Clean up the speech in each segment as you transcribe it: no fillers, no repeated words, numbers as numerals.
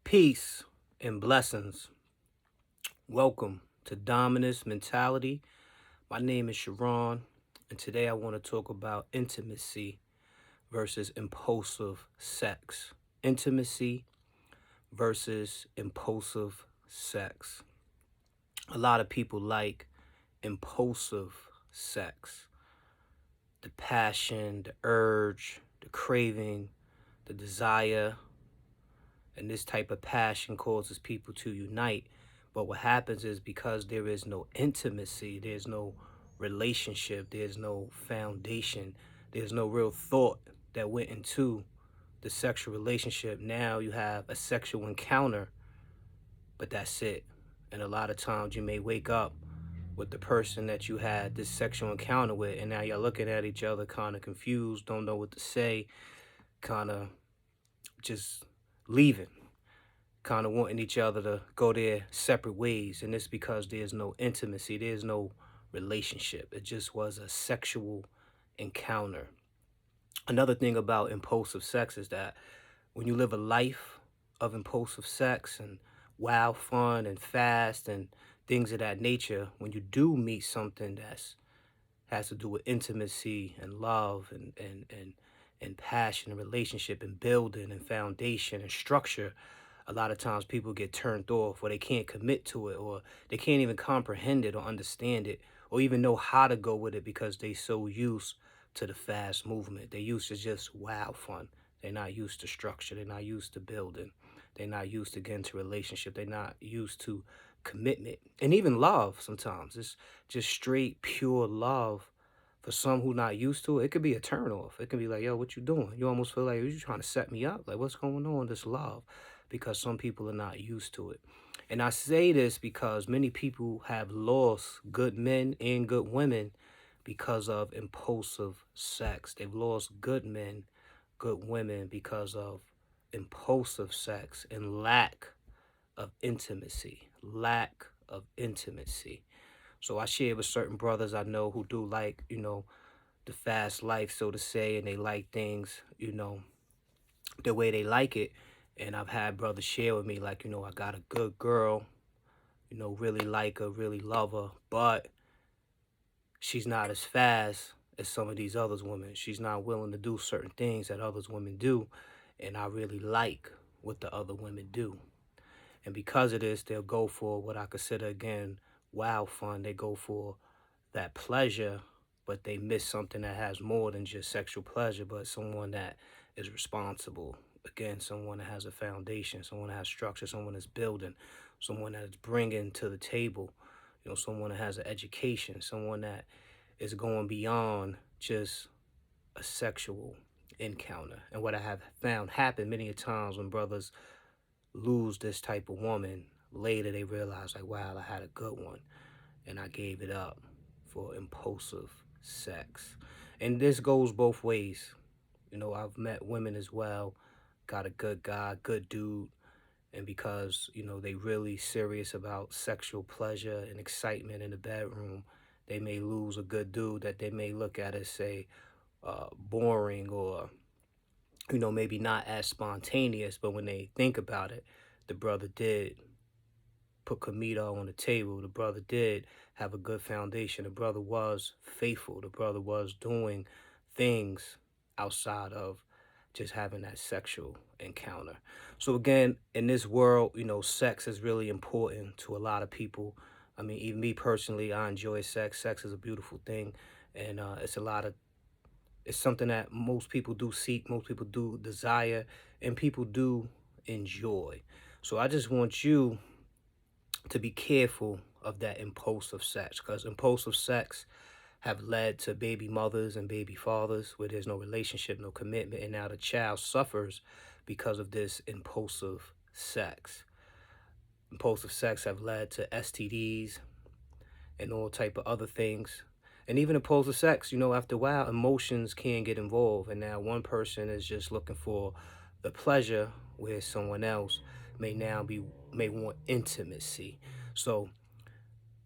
Peace and blessings. Welcome to Dominance Mentality. My name is Sharon, and today I want to talk about intimacy versus impulsive sex. Intimacy versus impulsive sex. A lot of people like impulsive sex. The passion, the urge, the craving, the desire, and this type of passion causes people to unite. But what happens is because there is no intimacy, there's no relationship, there's no foundation, there's no real thought that went into the sexual relationship. Now you have a sexual encounter, but that's it. And a lot of times you may wake up with the person that you had this sexual encounter with, and now you're looking at each other kind of confused, don't know what to say, kind of just leaving, kind of wanting each other to go their separate ways. And it's because there's no intimacy, there's no relationship. It just was a sexual encounter. Another thing about impulsive sex is that when you live a life of impulsive sex and wild fun and fast and things of that nature, when you do meet something that's has to do with intimacy and love and passion and relationship and building and foundation and structure, a lot of times people get turned off, or they can't commit to it, or they can't even comprehend it or understand it or even know how to go with it because they so used to the fast movement. They used to just wild fun. They're not used to structure. They're not used to building. They're not used to getting to relationship. They're not used to commitment and even love. Sometimes it's just straight pure love. For some who not used to it, it could be a turn off. It can be like, yo, what you doing? You almost feel like you trying to set me up. Like, what's going on? This love, because some people are not used to it. And I say this because many people have lost good men and good women because of impulsive sex. They've lost good men, good women because of impulsive sex and lack of intimacy. Lack of intimacy. So I share with certain brothers I know who do like, the fast life, so to say, and they like things, the way they like it. And I've had brothers share with me, like, I got a good girl, really like her, really love her, but she's not as fast as some of these others women. She's not willing to do certain things that others women do. And I really like what the other women do. And because of this, they'll go for what I consider, again, wild fun. They go for that pleasure, but they miss something that has more than just sexual pleasure, but someone that is responsible. Again, someone that has a foundation, someone that has structure, someone that's building, someone that's bringing to the table, someone that has an education, someone that is going beyond just a sexual encounter. And what I have found happen many a times when brothers lose this type of woman, later they realize, like, wow, I had a good one and I gave it up for impulsive sex. And this goes both ways. I've met women as well, got a good guy, good dude, and because, they really serious about sexual pleasure and excitement in the bedroom, they may lose a good dude that they may look at as, say, boring, or, maybe not as spontaneous, but when they think about it, the brother did put Comito on the table. The brother did have a good foundation. The brother was faithful. The brother was doing things outside of just having that sexual encounter. So again, in this world, sex is really important to a lot of people. I mean, even me personally, I enjoy sex. Sex is a beautiful thing, and it's something that most people do seek, most people do desire, and people do enjoy. So I just want you to be careful of that impulsive sex, because impulsive sex have led to baby mothers and baby fathers where there's no relationship, no commitment, and now the child suffers because of this impulsive sex. Impulsive sex have led to STDs and all type of other things. And even impulsive sex, after a while, emotions can get involved. And now one person is just looking for the pleasure, where someone else may want intimacy. So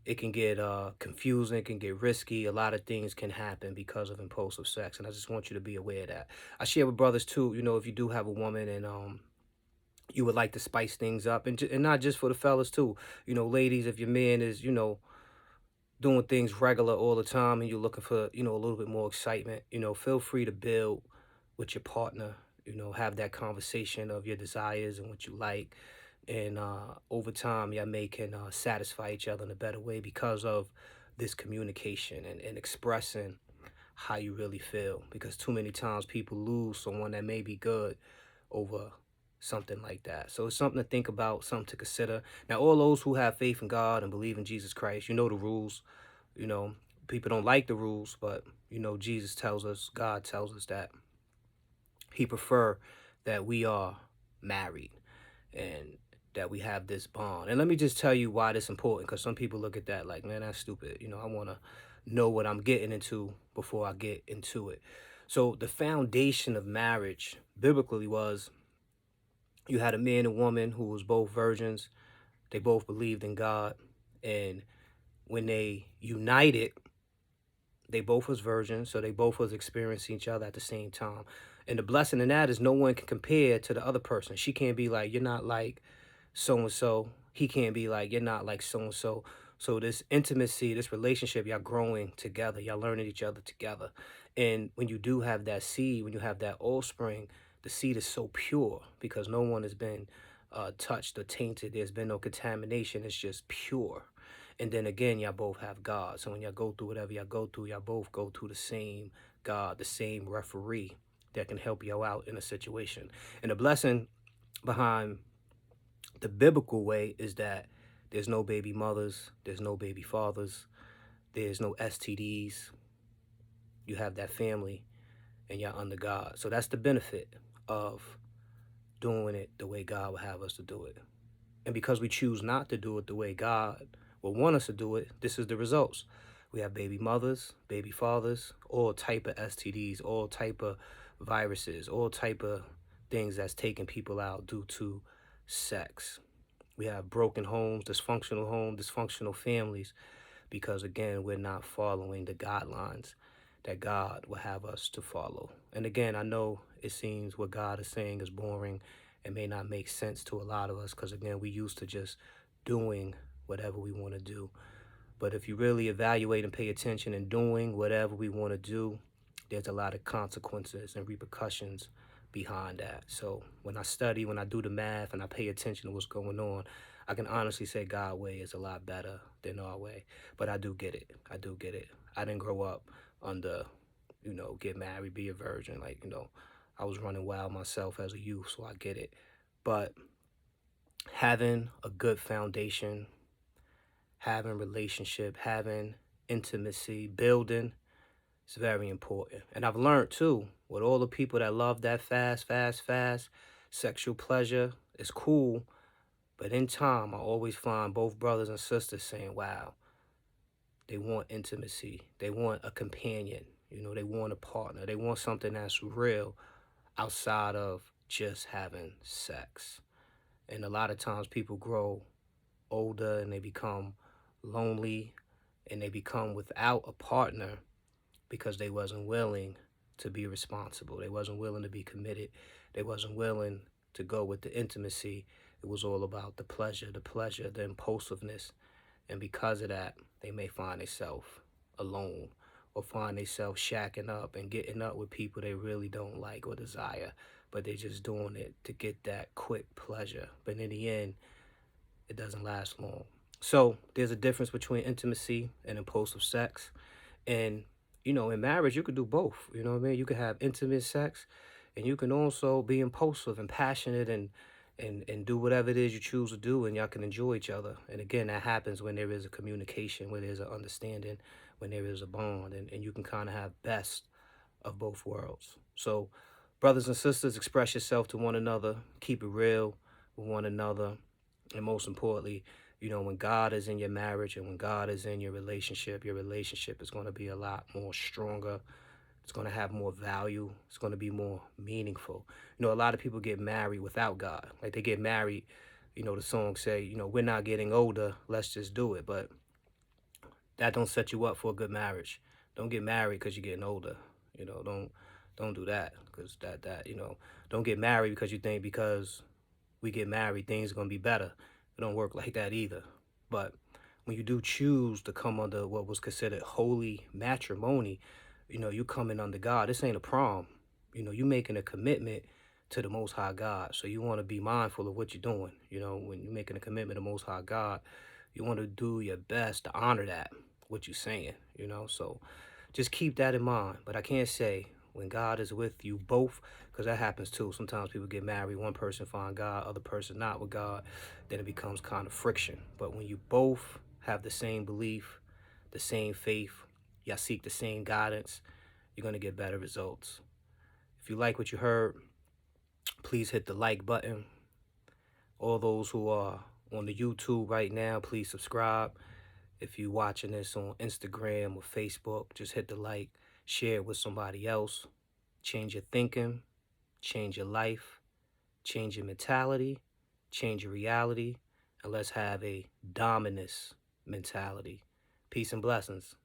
it can get confusing, it can get risky. A lot of things can happen because of impulsive sex. And I just want you to be aware of that. I share with brothers too, if you do have a woman and you would like to spice things up, and not just for the fellas too. Ladies, if your man is, doing things regular all the time and you're looking for, a little bit more excitement, feel free to build with your partner, have that conversation of your desires and what you like. And over time, y'all may can satisfy each other in a better way because of this communication and expressing how you really feel. Because too many times people lose someone that may be good over something like that. So it's something to think about, something to consider. Now, all those who have faith in God and believe in Jesus Christ, you know the rules. You know, people don't like the rules, but Jesus tells us, God tells us that he prefer that we are married and that we have this bond. And let me just tell you why this is important, because some people look at that like, man, that's stupid. I want to know what I'm getting into before I get into it. So the foundation of marriage biblically was you had a man and woman who was both virgins. They both believed in God. And when they united, they both was virgins, so they both was experiencing each other at the same time. And the blessing in that is no one can compare to the other person. She can't be like, you're not like so-and-so. He can't be like, you're not like so-and-so. So this intimacy, this relationship, y'all growing together. Y'all learning each other together. And when you do have that seed, when you have that offspring, the seed is so pure because no one has been touched or tainted. There's been no contamination. It's just pure. And then again, y'all both have God. So when y'all go through whatever y'all go through, y'all both go to the same God, the same referee that can help y'all out in a situation. And the blessing behind the biblical way is that there's no baby mothers, there's no baby fathers, there's no STDs. You have that family and y'all under God. So that's the benefit of doing it the way God would have us to do it. And because we choose not to do it the way God will want us to do it, this is the results. We have baby mothers, baby fathers, all type of STDs, all type of viruses, all type of things that's taking people out due to sex. We have broken homes, dysfunctional families, because again, we're not following the guidelines that God will have us to follow. And again, I know it seems what God is saying is boring and may not make sense to a lot of us, because again, we used to just doing whatever we want to do. But if you really evaluate and pay attention in doing whatever we want to do, there's a lot of consequences and repercussions behind that. So when I study, when I do the math and I pay attention to what's going on, I can honestly say God's way is a lot better than our way. But I do get it. I do get it. I didn't grow up under, get married, be a virgin. Like, I was running wild myself as a youth, so I get it. But having a good foundation, having relationship, having intimacy, building, it's very important. And I've learned too, with all the people that love that fast, sexual pleasure, it's cool. But in time, I always find both brothers and sisters saying, wow, they want intimacy. They want a companion. They want a partner. They want something that's real outside of just having sex. And a lot of times people grow older and they become lonely and they become without a partner because they wasn't willing to be responsible. They wasn't willing to be committed. They wasn't willing to go with the intimacy. It was all about the pleasure, the impulsiveness. And because of that, they may find themselves alone or find themselves shacking up and getting up with people they really don't like or desire, but they're just doing it to get that quick pleasure. But in the end, it doesn't last long. So there's a difference between intimacy and impulsive sex. And, in marriage, you could do both. You know what I mean? You could have intimate sex and you can also be impulsive and passionate and do whatever it is you choose to do, and y'all can enjoy each other. And again, that happens when there is a communication, when there's an understanding, when there is a bond, and you can kind of have best of both worlds. So brothers and sisters, express yourself to one another, keep it real with one another. And most importantly, when God is in your marriage and when God is in your relationship is going to be a lot more stronger. It's going to have more value. It's going to be more meaningful. A lot of people get married without God. Like they get married, the song say, we're not getting older, let's just do it. But that don't set you up for a good marriage. Don't get married because you're getting older. Don't do that, because that don't get married because you think because we get married, things are going to be better. It don't work like that either. But when you do choose to come under what was considered holy matrimony, you coming under God. This ain't a prom. You making a commitment to the Most High God. So you want to be mindful of what you're doing. When you're making a commitment to Most High God, you want to do your best to honor that, what you're saying, So just keep that in mind. But I can't say when God is with you both, because that happens too. Sometimes people get married, one person find God, other person not with God, then it becomes kind of friction. But when you both have the same belief, the same faith, y'all seek the same guidance, you're going to get better results. If you like what you heard, please hit the like button. All those who are on the YouTube right now, please subscribe. If you're watching this on Instagram or Facebook, just hit the like, share it with somebody else. Change your thinking, change your life, change your mentality, change your reality, and let's have a dominance mentality. Peace and blessings.